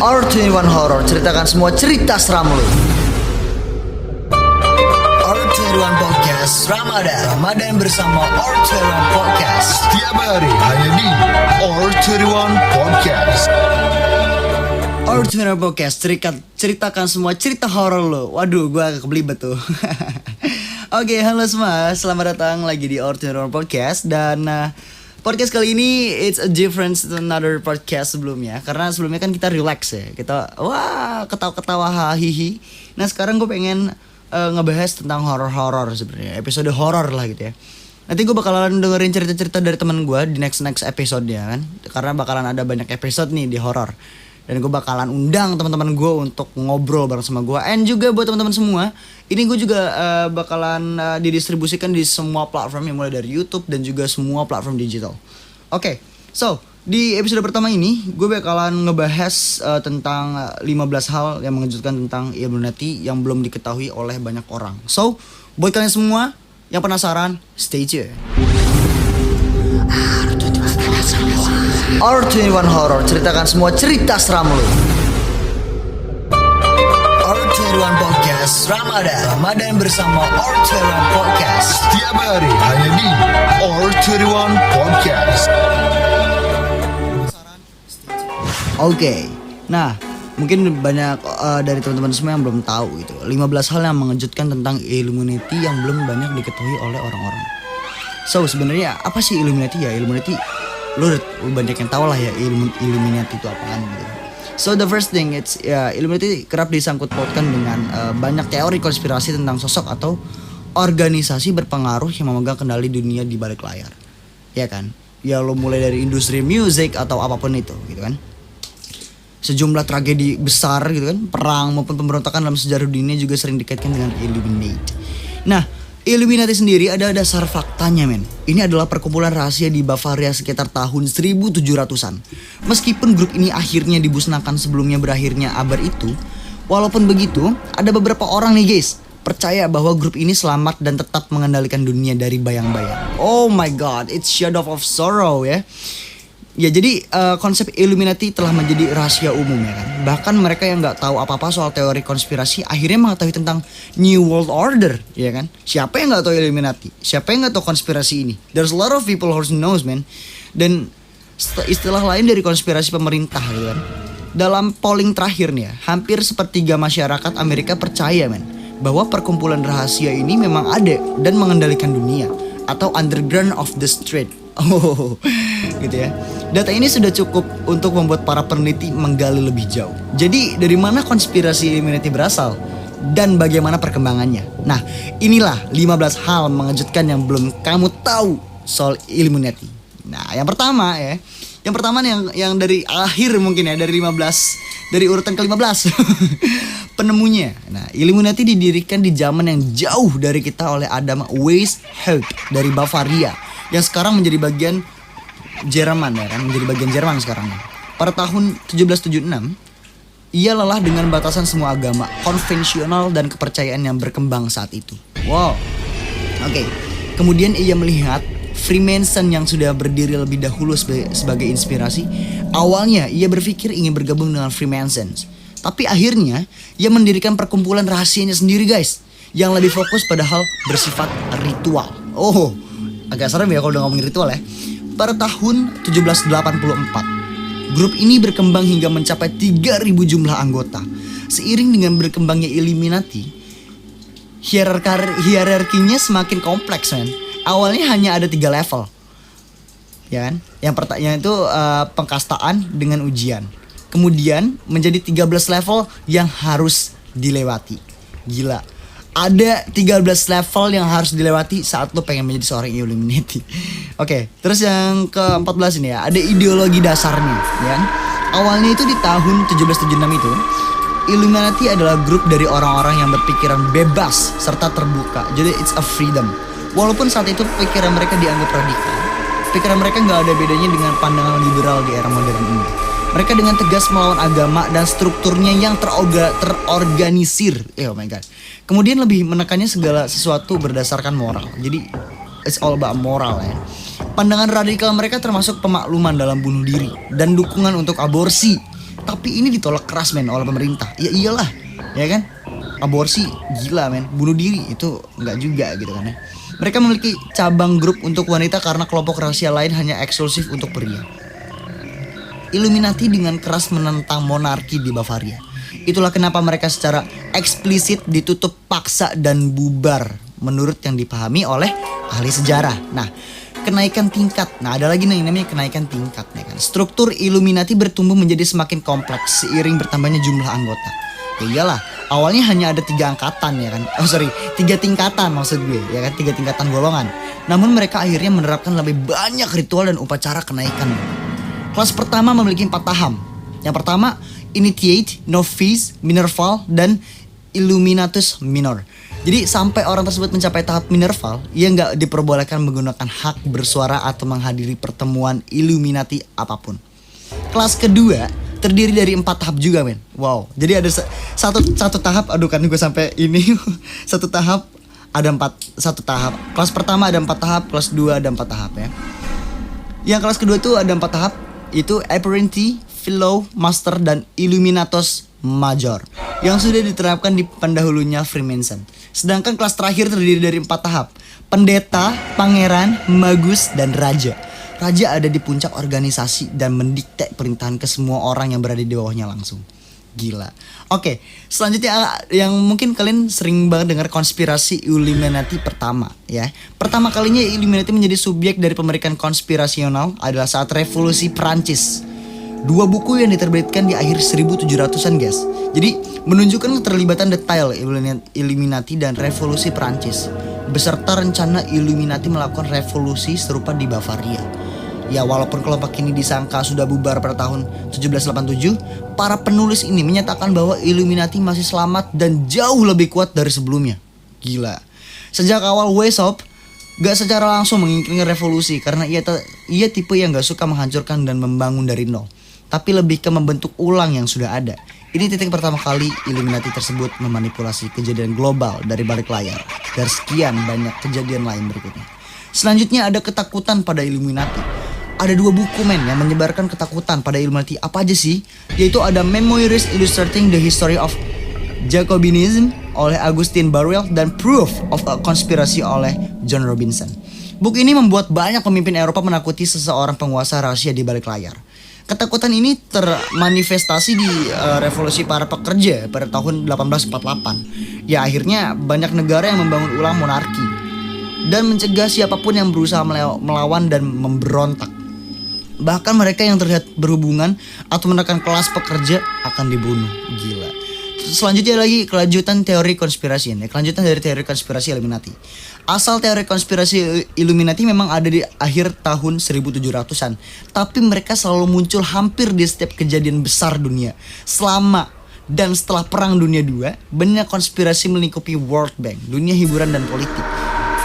R21 Horror, ceritakan semua cerita seram lu. R21 Podcast Ramadan bersama R21 Podcast. Setiap hari hanya di R21 Podcast. R21 Podcast, ceritakan semua cerita horor lo. Waduh, gue agak kebelibet tuh. Oke, halo semua, selamat datang lagi di R21 Podcast. Dan podcast kali ini it's a different to another podcast sebelumnya. Karena sebelumnya kan kita relax ya, kita ketawa-ketawa hihi. Nah sekarang gue pengen ngebahas tentang horor sebenarnya, episode horor lah gitu ya. Nanti gue bakalan dengerin cerita-cerita dari teman gue di next episode ya kan. Karena bakalan ada banyak episode nih di horor. Dan gue bakalan undang teman-teman gue untuk ngobrol bareng sama gue. And juga buat teman-teman semua, ini gue juga bakalan didistribusikan di semua platform, yang mulai dari YouTube dan juga semua platform digital. Oke, so di episode pertama ini gue bakalan ngebahas tentang 15 hal yang mengejutkan tentang Illuminati yang belum diketahui oleh banyak orang. So, buat kalian semua yang penasaran, stay tune. R21 Horror, ceritakan semua cerita seram lu. R21 Podcast Ramadan bersama R21 Podcast. Setiap hari hanya di R21 Podcast. Oke, nah mungkin banyak dari teman-teman semua yang belum tahu gitu 15 hal yang mengejutkan tentang Illuminati yang belum banyak diketahui oleh orang-orang. So sebenarnya apa sih Illuminati ya? Illuminati lu banyak yang tahu lah ya Illuminati itu apaan gitu. So the first thing it's Illuminati kerap disangkut pautkan dengan banyak teori konspirasi tentang sosok atau organisasi berpengaruh yang memegang kendali dunia di balik layar. Ya kan? Ya lo mulai dari industri musik atau apapun itu gitu kan. Sejumlah tragedi besar gitu kan, perang maupun pemberontakan dalam sejarah dunia juga sering dikaitkan dengan Illuminati. Nah, Illuminati sendiri ada dasar faktanya men. Ini adalah perkumpulan rahasia di Bavaria sekitar tahun 1700-an. Meskipun grup ini akhirnya dibusnakan sebelumnya berakhirnya abad itu, walaupun begitu, ada beberapa orang nih guys percaya bahwa grup ini selamat dan tetap mengendalikan dunia dari bayang-bayang. Oh my god, it's Shadow of Sorrow ya. Ya jadi konsep Illuminati telah menjadi rahasia umum ya kan. Bahkan mereka yang nggak tahu apa-apa soal teori konspirasi akhirnya mengetahui tentang New World Order ya kan. Siapa yang nggak tahu Illuminati? Siapa yang nggak tahu konspirasi ini? There's a lot of people who knows man. Dan istilah lain dari konspirasi pemerintah gitu kan. Dalam polling terakhir nih ya, hampir sepertiga masyarakat Amerika percaya men bahwa perkumpulan rahasia ini memang ada dan mengendalikan dunia, atau underground of the street. Oh, gitu ya. Data ini sudah cukup untuk membuat para peneliti menggali lebih jauh. Jadi dari mana konspirasi Illuminati berasal dan bagaimana perkembangannya? Nah, inilah 15 hal mengejutkan yang belum kamu tahu soal Illuminati. Nah, yang pertama ya. Yang pertama nih yang dari akhir mungkin ya, dari 15, dari urutan ke-15. Penemunya. Nah, Illuminati didirikan di zaman yang jauh dari kita oleh Adam Weishaupt dari Bavaria, yang sekarang menjadi bagian Jerman ya kan, menjadi bagian Jerman sekarang. Pada tahun 1776, ia lelah dengan batasan semua agama konvensional dan kepercayaan yang berkembang saat itu. Wow. Oke. Kemudian ia melihat Freemason yang sudah berdiri lebih dahulu sebagai inspirasi. Awalnya ia berpikir ingin bergabung dengan Freemasons, tapi akhirnya ia mendirikan perkumpulan rahasianya sendiri guys, yang lebih fokus pada hal bersifat ritual. Oh, agak serem ya kalau udah ngomongin ritual ya. Pada tahun 1784, grup ini berkembang hingga mencapai 3.000 jumlah anggota. Seiring dengan berkembangnya Illuminati, hierarkinya semakin kompleks men. Awalnya hanya ada 3 level, ya kan? Yang pertama itu pengkastaan dengan ujian. Kemudian menjadi 13 level yang harus dilewati. Gila. Ada 13 level yang harus dilewati saat lo pengen menjadi seorang Illuminati. Oke, terus yang ke-14 ini ya, ada ideologi dasarnya, ya. Awalnya itu di tahun 1776 itu, Illuminati adalah grup dari orang-orang yang berpikiran bebas serta terbuka. Jadi it's a freedom. Walaupun saat itu pikiran mereka dianggap radikal, pikiran mereka nggak ada bedanya dengan pandangan liberal di era modern ini. Mereka dengan tegas melawan agama dan strukturnya yang terorganisir. Oh my god. Kemudian lebih menekannya segala sesuatu berdasarkan moral. Jadi it's all about moral ya. Pandangan radikal mereka termasuk pemakluman dalam bunuh diri dan dukungan untuk aborsi. Tapi ini ditolak keras men oleh pemerintah. Ya iyalah, ya kan? Aborsi gila men, bunuh diri itu nggak juga gitu kan ya. Mereka memiliki cabang grup untuk wanita karena kelompok rahasia lain hanya eksklusif untuk pria. Illuminati dengan keras menentang monarki di Bavaria. Itulah kenapa mereka secara eksplisit ditutup paksa dan bubar menurut yang dipahami oleh ahli sejarah. Nah, kenaikan tingkat. Nah, ada lagi nih yang namanya kenaikan tingkat ya kan. Struktur Illuminati bertumbuh menjadi semakin kompleks seiring bertambahnya jumlah anggota. Ya iyalah, awalnya hanya ada 3 angkatan ya kan. 3 tingkatan maksud gue ya kan, 3 tingkatan golongan. Namun mereka akhirnya menerapkan lebih banyak ritual dan upacara kenaikan. Kelas pertama memiliki 4 tahap. Yang pertama, Initiate, Novice, Minerval, dan Illuminatus Minor. Jadi sampai orang tersebut mencapai tahap Minerval, ia nggak diperbolehkan menggunakan hak bersuara atau menghadiri pertemuan Illuminati apapun. Kelas kedua terdiri dari 4 tahap juga men. Wow. Jadi ada satu tahap, aduh kan gue sampai ini satu tahap ada 1 tahap. Kelas pertama ada 4 tahap, kelas 2 ada 4 tahap ya. Yang kelas kedua itu ada 4 tahap, itu Apparenti, Philo, Master, dan Illuminatus Major yang sudah diterapkan di pendahulunya Freemason. Sedangkan kelas terakhir terdiri dari 4 tahap, Pendeta, Pangeran, Magus, dan Raja. Raja ada di puncak organisasi dan mendikte perintahan ke semua orang yang berada di bawahnya langsung. Gila. Oke, selanjutnya yang mungkin kalian sering banget dengar konspirasi Illuminati pertama ya. Pertama kalinya Illuminati menjadi subjek dari pemeriksaan konspirasional adalah saat Revolusi Prancis. 2 buku yang diterbitkan di akhir 1700-an guys. Jadi menunjukkan keterlibatan detail Illuminati dan Revolusi Prancis beserta rencana Illuminati melakukan revolusi serupa di Bavaria. Ya walaupun kelompok ini disangka sudah bubar pada tahun 1787, para penulis ini menyatakan bahwa Illuminati masih selamat dan jauh lebih kuat dari sebelumnya. Gila. Sejak awal Weishaupt gak secara langsung menginginkan revolusi karena ia tipe yang gak suka menghancurkan dan membangun dari nol, tapi lebih ke membentuk ulang yang sudah ada. Ini titik pertama kali Illuminati tersebut memanipulasi kejadian global dari balik layar dan sekian banyak kejadian lain berikutnya. Selanjutnya ada ketakutan pada Illuminati. Ada 2 buku men yang menyebarkan ketakutan pada Illuminati. Apa aja sih? Yaitu ada Memoirs Illustrating the History of Jacobinism oleh Augustin Barruel dan Proof of a Conspiracy oleh John Robinson. Buku ini membuat banyak pemimpin Eropa menakuti seseorang penguasa rahasia di balik layar. Ketakutan ini termanifestasi di revolusi para pekerja pada tahun 1848. Ya akhirnya banyak negara yang membangun ulang monarki dan mencegah siapapun yang berusaha melawan dan memberontak. Bahkan mereka yang terlihat berhubungan atau menekan kelas pekerja akan dibunuh. Gila. Selanjutnya lagi kelanjutan teori konspirasi ini. Kelanjutan dari teori konspirasi Illuminati. Asal teori konspirasi Illuminati memang ada di akhir tahun 1700-an. Tapi mereka selalu muncul hampir di setiap kejadian besar dunia. Selama dan setelah Perang Dunia II, banyak konspirasi melingkupi World Bank, dunia hiburan dan politik.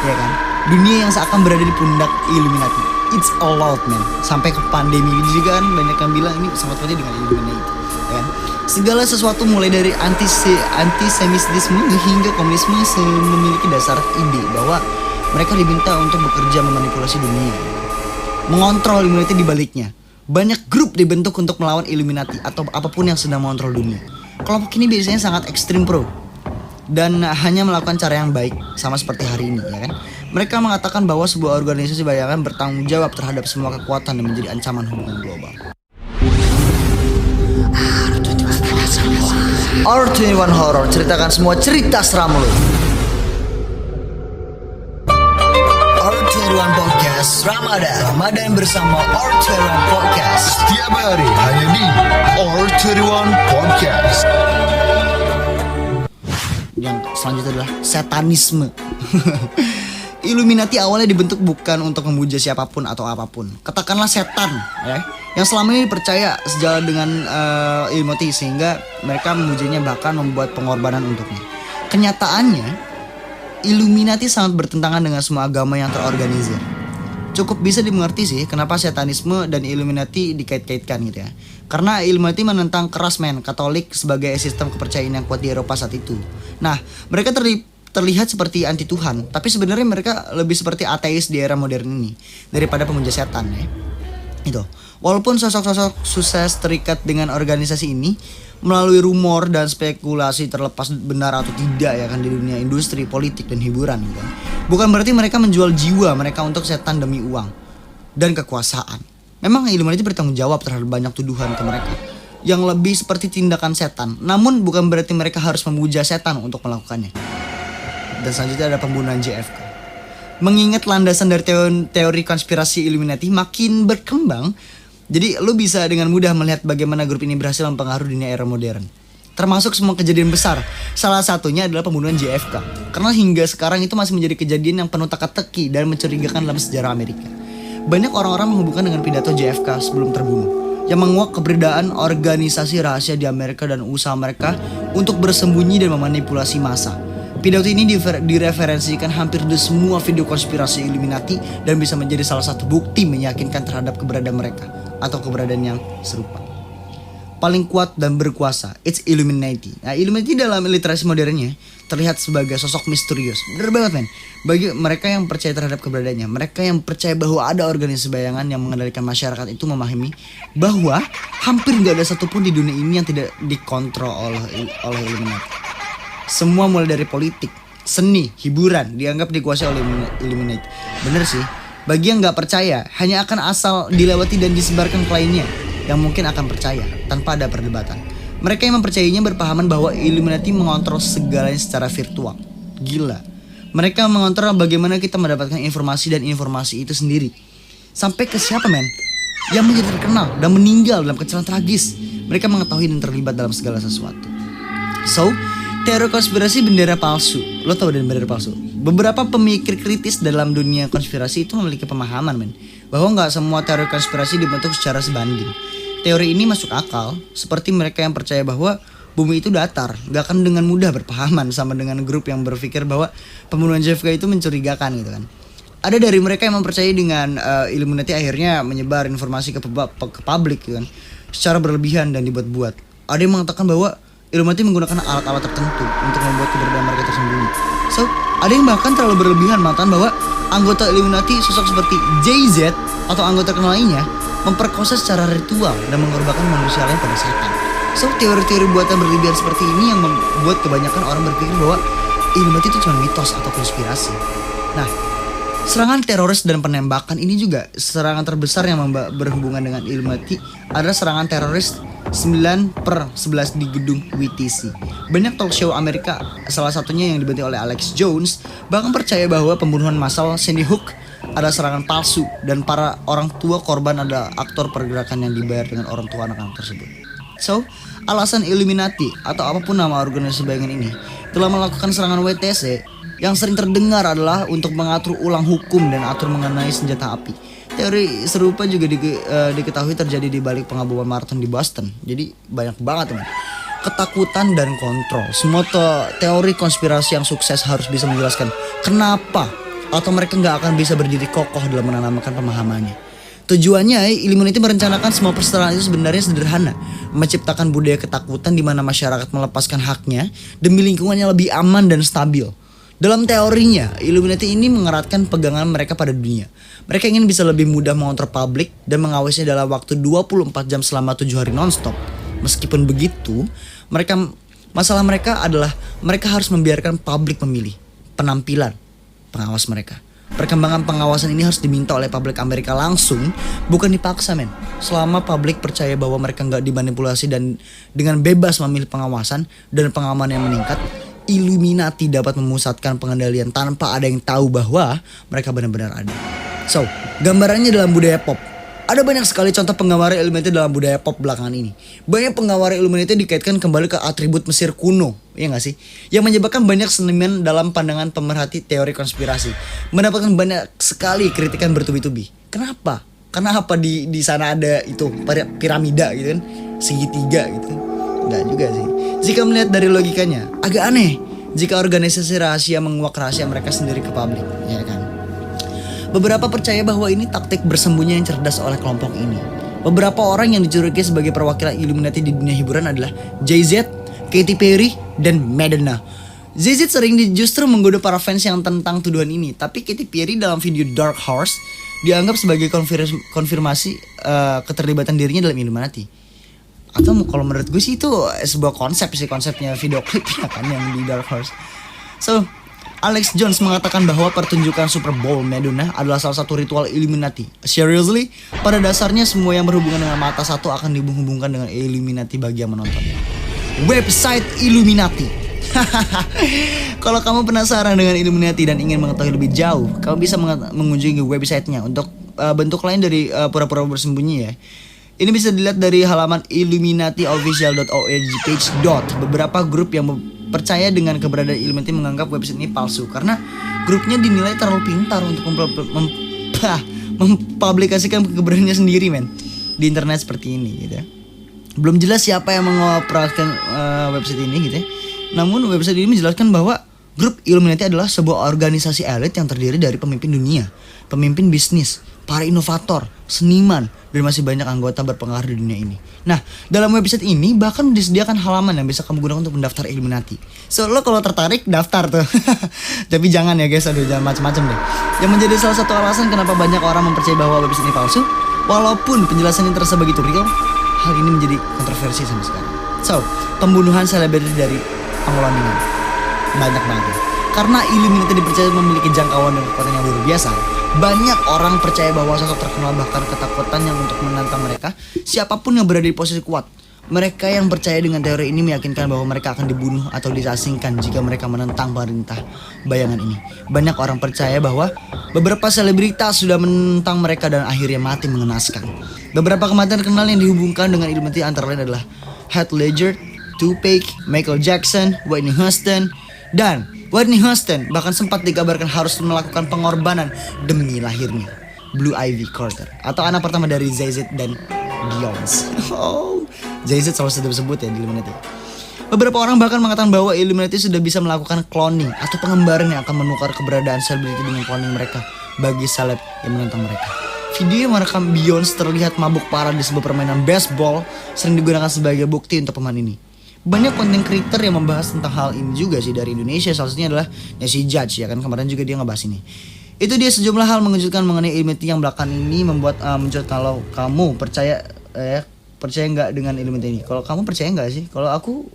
Ya kan? Dunia yang seakan berada di pundak Illuminati. It's all out man. Sampai ke pandemi juga kan banyak yang bilang ini sama saja dengan Illuminati. Ya kan? Segala sesuatu mulai dari antisemitisme hingga komunisme memiliki dasar ide bahwa mereka diminta untuk bekerja memanipulasi dunia, mengontrol Illuminati di baliknya. Banyak grup dibentuk untuk melawan Illuminati atau apapun yang sedang mengontrol dunia. Kelompok ini biasanya sangat ekstrim pro dan hanya melakukan cara yang baik sama seperti hari ini ya kan. Mereka mengatakan bahwa sebuah organisasi bayangan bertanggung jawab terhadap semua kekuatan yang menjadi ancaman hubungan global. R21 Horror, ceritakan semua cerita seram lu. R21 Podcast Ramadan bersama R21 Podcast. Setiap hari hanya di R21 Podcast. Yang selanjutnya adalah satanisme. Illuminati awalnya dibentuk bukan untuk memuja siapapun atau apapun. Katakanlah setan ya, yang selama ini percaya sejalan dengan Illuminati sehingga mereka memujanya bahkan membuat pengorbanan untuknya. Kenyataannya Illuminati sangat bertentangan dengan semua agama yang terorganisir. Cukup bisa dimengerti sih kenapa satanisme dan Illuminati dikait-kaitkan gitu ya. Karena Illuminati menentang keras Katolik sebagai sistem kepercayaan yang kuat di Eropa saat itu. Nah, mereka terlihat seperti anti Tuhan, tapi sebenarnya mereka lebih seperti ateis di era modern ini daripada pemuja setan ya. Itu. Walaupun sosok-sosok sukses terikat dengan organisasi ini melalui rumor dan spekulasi terlepas benar atau tidak ya kan di dunia industri, politik dan hiburan gitu kan. Bukan berarti mereka menjual jiwa mereka untuk setan demi uang dan kekuasaan. Memang Illuminati bertanggung jawab terhadap banyak tuduhan ke mereka yang lebih seperti tindakan setan. Namun bukan berarti mereka harus memuja setan untuk melakukannya. Dan selanjutnya ada pembunuhan JFK. Mengingat landasan dari teori konspirasi Illuminati makin berkembang, jadi lu bisa dengan mudah melihat bagaimana grup ini berhasil mempengaruhi dunia era modern. Termasuk semua kejadian besar. Salah satunya adalah pembunuhan JFK. Karena hingga sekarang itu masih menjadi kejadian yang penuh teka-teki dan mencurigakan dalam sejarah Amerika. Banyak orang-orang menghubungkan dengan pidato JFK sebelum terbunuh, yang menguak keberadaan organisasi rahasia di Amerika dan usaha mereka untuk bersembunyi dan memanipulasi massa. Pidato ini direferensikan hampir di semua video konspirasi Illuminati dan bisa menjadi salah satu bukti meyakinkan terhadap keberadaan mereka atau keberadaan yang serupa. Paling kuat dan berkuasa, it's Illuminati. Nah, Illuminati dalam literasi modernnya terlihat sebagai sosok misterius. Bener banget men. Bagi mereka yang percaya terhadap keberadaannya, mereka yang percaya bahwa ada organisasi bayangan yang mengendalikan masyarakat itu memahami bahwa hampir gak ada satupun di dunia ini yang tidak dikontrol oleh Illuminati. Semua mulai dari politik, seni, hiburan dianggap dikuasai oleh Illuminati. Bener sih. Bagi yang gak percaya, hanya akan asal dilewati dan disebarkan ke lainnya yang mungkin akan percaya tanpa ada perdebatan. Mereka yang mempercayainya berpahaman bahwa Illuminati mengontrol segalanya secara virtual. Gila. Mereka mengontrol bagaimana kita mendapatkan informasi dan informasi itu sendiri. Sampai ke siapa men? Yang menjadi terkenal dan meninggal dalam kecelakaan tragis. Mereka mengetahui dan terlibat dalam segala sesuatu. So, teori konspirasi bendera palsu. Lo tau dan bendera palsu? Beberapa pemikir kritis dalam dunia konspirasi itu memiliki pemahaman men, bahwa gak semua teori konspirasi dibentuk secara sebanding. Teori ini masuk akal, seperti mereka yang percaya bahwa bumi itu datar, gak akan dengan mudah berpahaman sama dengan grup yang berpikir bahwa pembunuhan JFK itu mencurigakan gitu kan. Ada dari mereka yang mempercayai dengan Illuminati akhirnya menyebar informasi ke publik gitu kan, secara berlebihan dan dibuat-buat. Ada yang mengatakan bahwa Illuminati menggunakan alat-alat tertentu untuk membuat keberadaan mereka tersembunyi. So, ada yang bahkan terlalu berlebihan mengatakan bahwa anggota Illuminati sosok seperti Jay-Z atau anggota terkenal lainnya memperkosa secara ritual dan mengorbankan manusia lain pada setan. So, teori-teori buatan berlebihan seperti ini yang membuat kebanyakan orang berpikir bahwa Illuminati itu cuma mitos atau konspirasi. Nah, serangan teroris dan penembakan ini juga serangan terbesar yang berhubungan dengan Illuminati adalah serangan teroris 9/11 di gedung WTC. Banyak talk show Amerika, salah satunya yang dibantu oleh Alex Jones, bahkan percaya bahwa pembunuhan massal Sandy Hook adalah serangan palsu dan para orang tua korban adalah aktor pergerakan yang dibayar dengan orang tua anak-anak tersebut. So, alasan Illuminati atau apapun nama organisasi bayangan ini telah melakukan serangan WTC yang sering terdengar adalah untuk mengatur ulang hukum dan atur mengenai senjata api. Teori serupa juga diketahui terjadi di balik pengabuan maraton di Boston. Jadi banyak banget teman. Ketakutan dan kontrol. Semua teori konspirasi yang sukses harus bisa menjelaskan kenapa atau mereka nggak akan bisa berdiri kokoh dalam menanamkan pemahamannya. Tujuannya, Illuminati merencanakan semua perseraan itu sebenarnya sederhana, menciptakan budaya ketakutan di mana masyarakat melepaskan haknya demi lingkungan yang lebih aman dan stabil. Dalam teorinya, Illuminati ini mengeratkan pegangan mereka pada dunia. Mereka ingin bisa lebih mudah mengontrol publik dan mengawasinya dalam waktu 24 jam selama 7 hari nonstop. Meskipun begitu, masalah mereka adalah mereka harus membiarkan publik memilih penampilan pengawas mereka. Perkembangan pengawasan ini harus diminta oleh publik Amerika langsung, bukan dipaksa men. Selama publik percaya bahwa mereka nggak dimanipulasi dan dengan bebas memilih pengawasan dan pengamanan yang meningkat, Illuminati dapat memusatkan pengendalian tanpa ada yang tahu bahwa mereka benar-benar ada. So, gambarannya dalam budaya pop. Ada banyak sekali contoh penggambaran Illuminati dalam budaya pop belakangan ini. Banyak penggambaran Illuminati dikaitkan kembali ke atribut Mesir kuno, ya nggak sih? Yang menyebabkan banyak seniman dalam pandangan pemerhati teori konspirasi mendapatkan banyak sekali kritikan bertubi-tubi. Kenapa? Karena apa di sana ada itu piramida gitu kan, segitiga gitu kan? Enggak juga sih. Jika melihat dari logikanya, agak aneh jika organisasi rahasia menguak rahasia mereka sendiri ke publik, ya kan? Beberapa percaya bahwa ini taktik bersembunyi yang cerdas oleh kelompok ini. Beberapa orang yang dicurigai sebagai perwakilan Illuminati di dunia hiburan adalah Jay-Z, Katy Perry, dan Madonna. ZZ sering justru menggoda para fans yang tentang tuduhan ini. Tapi Katy Perry dalam video Dark Horse dianggap sebagai konfirmasi keterlibatan dirinya dalam Illuminati. Atau kalau menurut gue sih itu sebuah konsepnya video klipnya kan yang di Dark Horse. So, Alex Jones mengatakan bahwa pertunjukan Super Bowl Madonna adalah salah satu ritual Illuminati. Seriously, pada dasarnya semua yang berhubungan dengan mata satu akan dihubungkan dengan Illuminati bagi yang menontonnya. Website Illuminati. Kalau kamu penasaran dengan Illuminati dan ingin mengetahui lebih jauh, kamu bisa mengunjungi websitenya. Untuk bentuk lain dari pura-pura bersembunyi ya, ini bisa dilihat dari halaman illuminatiofficial.org page. Beberapa grup yang percaya dengan keberadaan Illuminati menganggap website ini palsu karena grupnya dinilai terlalu pintar untuk mempublikasikan keberadaannya sendiri di internet seperti ini gitu ya. Belum jelas siapa yang mengoperasikan website ini gitu ya. Namun website ini menjelaskan bahwa grup Illuminati adalah sebuah organisasi elit yang terdiri dari pemimpin dunia, pemimpin bisnis, para inovator, seniman, dan masih banyak anggota berpengaruh di dunia ini. Nah, dalam website ini bahkan disediakan halaman yang bisa kamu gunakan untuk mendaftar Illuminati. So, lo kalau tertarik daftar tuh. Tapi jangan ya guys, jangan macam-macam deh. Yang menjadi salah satu alasan kenapa banyak orang mempercayai bahwa website ini palsu, walaupun penjelasannya terasa begitu real, hal ini menjadi kontroversi sampai sekarang. So, pembunuhan selebriti dari Anglo ini banyak banget. Karena Illuminati dipercaya memiliki jangkauan dan kekuatan yang luar biasa, banyak orang percaya bahwa sosok terkenal bahkan ketakutan yang untuk menantang mereka, siapapun yang berada di posisi kuat. Mereka yang percaya dengan teori ini meyakinkan bahwa mereka akan dibunuh atau disasingkan jika mereka menentang pemerintah bayangan ini. Banyak orang percaya bahwa beberapa selebritas sudah menentang mereka dan akhirnya mati mengenaskan. Beberapa kematian terkenal yang dihubungkan dengan Illuminati antara lain adalah Heath Ledger, Tupac, Michael Jackson, Whitney Houston, dan Whitney Houston bahkan sempat dikabarkan harus melakukan pengorbanan demi lahirnya Blue Ivy Carter, atau anak pertama dari Jay-Z dan Beyonce. Oh, Jay-Z selalu disebut ya di Illuminati. Beberapa orang bahkan mengatakan bahwa Illuminati sudah bisa melakukan cloning atau pengembaraan yang akan menukar keberadaan selebriti dengan cloning mereka bagi seleb yang menentang mereka. Video yang merekam Beyonce terlihat mabuk parah di sebuah permainan baseball sering digunakan sebagai bukti untuk pemain ini. Banyak konten creator yang membahas tentang hal ini juga sih dari Indonesia. Salah satunya adalah Nancy Judge ya kan, kemarin juga dia ngebahas ini. Itu dia sejumlah hal mengejutkan mengenai Illuminati yang belakangan ini membuat muncul. Kalau kamu percaya nggak dengan Illuminati ini? Kalau kamu percaya nggak sih? Kalau aku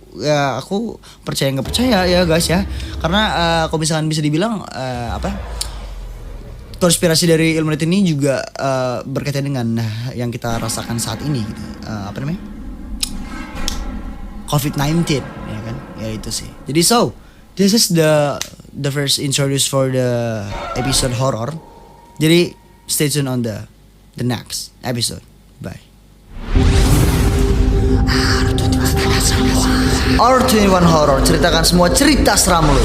percaya nggak percaya ya guys ya. Karena kalau misalkan bisa dibilang konspirasi dari Illuminati ini juga berkaitan dengan yang kita rasakan saat ini gitu. COVID-19 ya kan, ya itu sih. Jadi this is the first introduce for the episode horror. Jadi stay tune on the next episode. Bye. R21 Horror, ceritakan semua cerita seram lu.